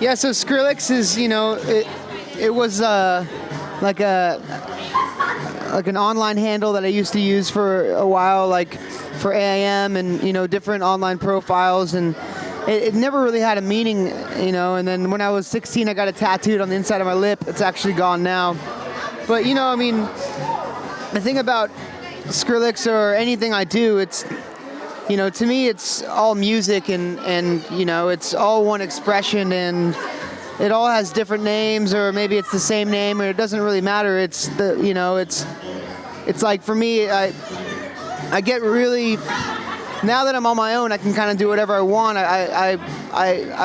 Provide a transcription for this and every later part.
Yeah, so Skrillex is, you know, it was like an online handle that I used to use for a while, like for AIM and, you know, different online profiles, and it never really had a meaning, you know. And then when I was 16, I got it tattooed on the inside of my lip. It's actually gone now. But, you know, I mean, the thing about Skrillex or anything I do, it's, you know, to me, it's all music and you know, it's all one expression, and it all has different names, or maybe it's the same name, or it doesn't really matter. It's the, you know, it's like, for me, I get really, now that I'm on my own, I can kind of do whatever I want. I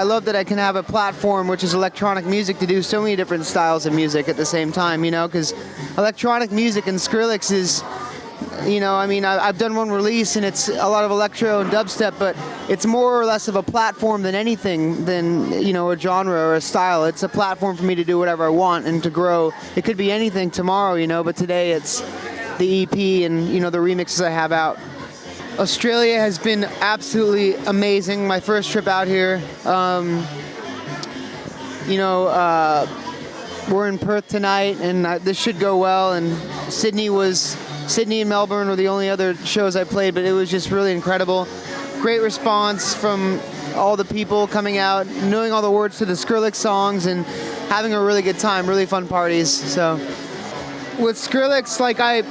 love that I can have a platform, which is electronic music, to do so many different styles of music at the same time, you know, because electronic music and Skrillex is, you know, I mean, I've done one release and it's a lot of electro and dubstep, but it's more or less of a platform than anything, than, you know, a genre or a style. It's a platform for me to do whatever I want and to grow. It could be anything tomorrow, you know, but today it's the EP and, you know, the remixes I have out. Australia has been absolutely amazing. My first trip out here. You know, we're in Perth tonight, and this should go well. And Sydney and Melbourne were the only other shows I played, but it was just really incredible. Great response from all the people coming out, knowing all the words to the Skrillex songs, and having a really good time, really fun parties. So with Skrillex, like I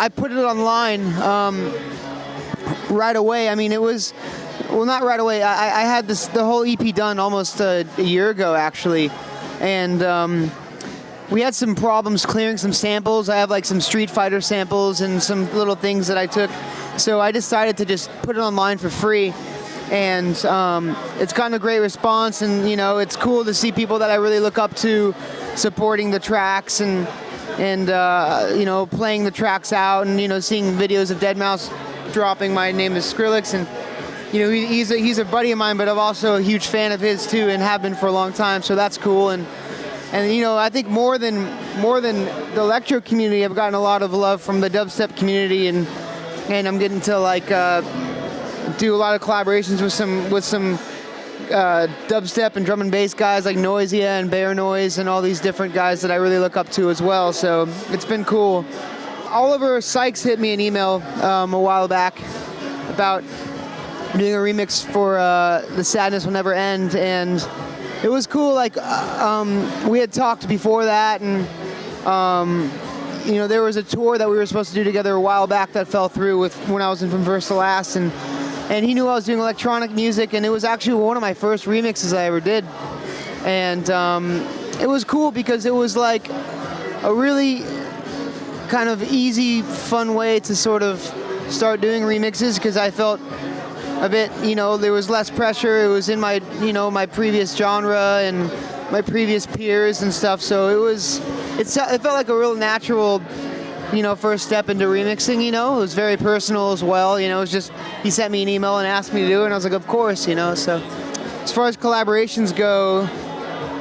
put it online right away. I mean, it was, well, not right away. I had the whole EP done almost a year ago, actually, and we had some problems clearing some samples. I have like some Street Fighter samples and some little things that I took, so I decided to just put it online for free, and it's gotten a great response. And, you know, it's cool to see people that I really look up to supporting the tracks and you know, playing the tracks out, and, you know, seeing videos of deadmau5 dropping My Name is Skrillex. And, you know, he's a buddy of mine, but I'm also a huge fan of his too, and have been for a long time, so that's cool. And you know, I think more than the electro community, I've gotten a lot of love from the dubstep community, and I'm getting to like do a lot of collaborations with some dubstep and drum and bass guys like NOIZE and Bear Noise and all these different guys that I really look up to as well. So it's been cool. Oliver Sykes hit me an email a while back about doing a remix for The Sadness Will Never End, and it was cool. Like we had talked before that, and you know, there was a tour that we were supposed to do together a while back that fell through with when I was in From First to Last, and he knew I was doing electronic music, and it was actually one of my first remixes I ever did. And it was cool because it was like a really kind of easy, fun way to sort of start doing remixes, because I felt a bit, you know, there was less pressure. It was in my, you know, my previous genre and my previous peers and stuff. So it felt like a real natural, you know, first step into remixing. You know, it was very personal as well. You know, it was just, he sent me an email and asked me to do it, and I was like, of course, you know. So as far as collaborations go,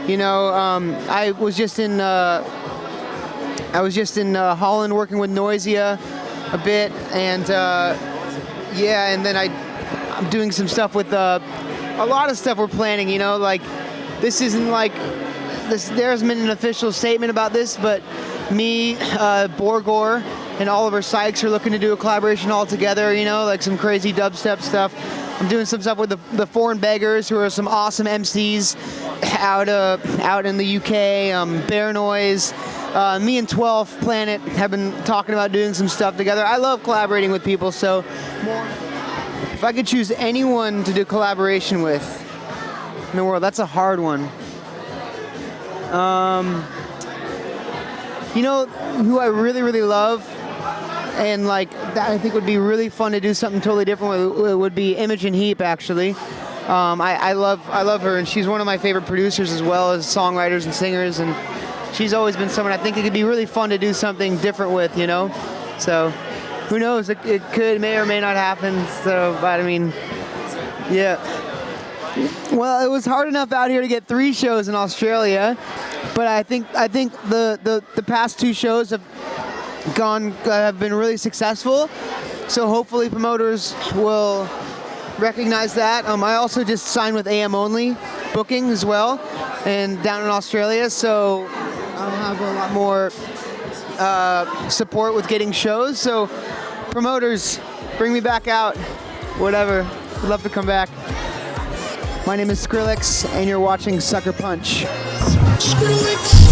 you know, I was just in Holland working with NOIZE a bit, and yeah, and then I'm doing some stuff with a lot of stuff we're planning. You know, like this isn't like this. There hasn't been an official statement about this, but me, BORGORE, and Oliver Sykes are looking to do a collaboration all together, you know, like some crazy dubstep stuff. I'm doing some stuff with the Foreign Beggars, who are some awesome MCs out in the UK. Bear Noise, me and 12th Planet have been talking about doing some stuff together. I love collaborating with people, so if I could choose anyone to do collaboration with in the world, that's a hard one. You know who I really, really love, and like that I think would be really fun to do something totally different with, would be IMOGEN HEAP, actually. I love her, and she's one of my favorite producers as well as songwriters and singers, and she's always been someone I think it could be really fun to do something different with, you know? So who knows, it may or may not happen, so, but I mean, yeah. Well, it was hard enough out here to get 3 shows in Australia, But I think the past 2 shows have been really successful. So hopefully promoters will recognize that. I also just signed with AM Only Booking as well, and down in Australia. So I'll have a lot more support with getting shows. So promoters, bring me back out. Whatever. I'd love to come back. My name is Skrillex, and you're watching Suckerpunch. Skrillex.